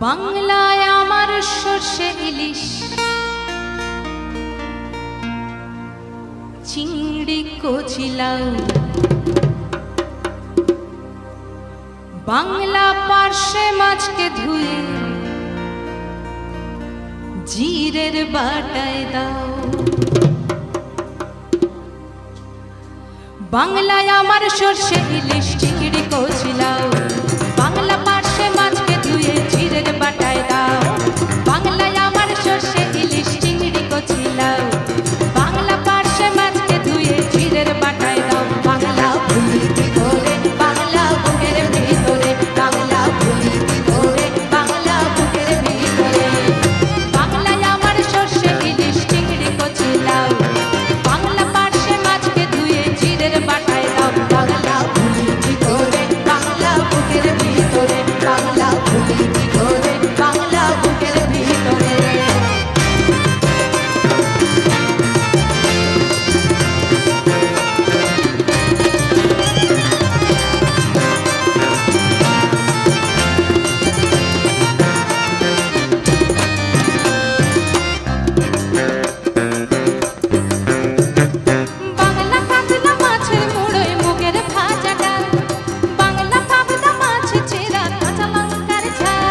বাংলায় আমার সর্ষে ইলিশ চিংড়ি কচিলাও, বাংলা পার্শে মাছকে ধুয়ে জিরের বাটায় দাও। বাংলায় আমার সর্ষে ইলিশ চিংড়ি কচিলাও, বাংলা পার্শে মাছকে ধুয়ে জিরের বাটায় দাও। বাংলায় আমার সর্ষে ইলিশ চিংড়ি কচিলাও, বাংলা পার্শে মাছকে ধুয়ে জিরের বাটায় দাও। বাংলা ভুলি কি করে বাংলা বুকের ভিতরে, বাংলা ভুলি কি করে বাংলা বুকের ভিতরে। বাংলায় আমার সর্ষে ইলিশ চিংড়ি কচিলাও, বাংলা পার্শে মাছকে ধুয়ে জিরের বাটায় দাও। বাংলা ভুলি কি করে বাংলা বুকের ভিতরে, বাংলা ভুলি কি করে বাংলা বুকের ভিতরে। বাংলা কাতলা মাছের মুড়োয় মুগের ভাজা ডাল, বাংলা পাবদা মাছ চেরা কাঁচা লঙ্কার ঝাল।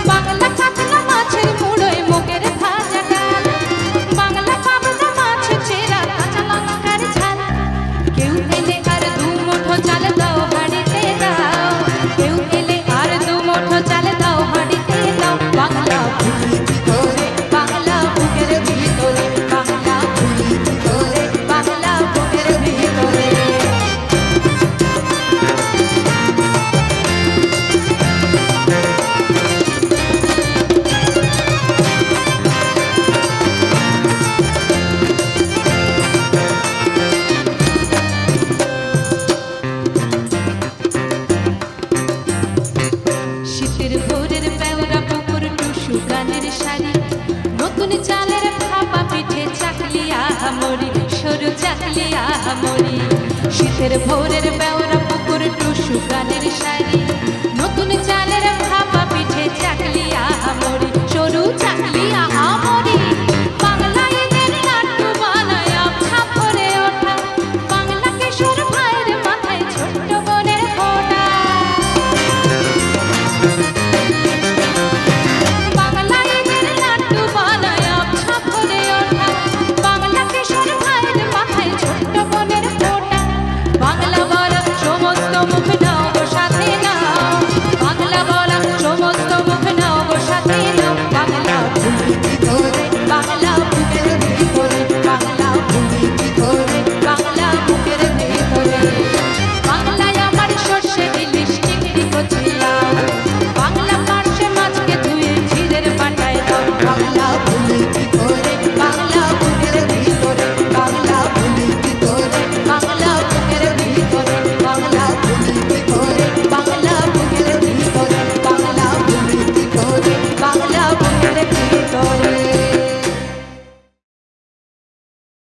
বাংলা কাতলা মাছের মুড়োয় মুগের ভাজা ডাল, বাংলা পাবদা মাছ চেরা কাঁচা লঙ্কার ঝাল। কেউ এলে আর দু মুঠো চাল দাও হাঁড়িতে দাও, কেউ এলে আর দু মুঠো চাল দাও হাঁড়িতে দাও। বাংলা ভুলি কি করে বাংলা বুকের ভিতরে, বাংলা ভুলি কি করে বাংলা বুকের ভিতরে। শীতের ভোরের পেওরা পুকুর টুসু গানের শাড়ি, নতুন চালের ভাপা পিঠে চাকলি আহামরি, সরু চাকলি আহামরি। শীতের ভোরের পেওরা পুকুর টুসু গানের শাড়ি, নতুন চালের ভাপা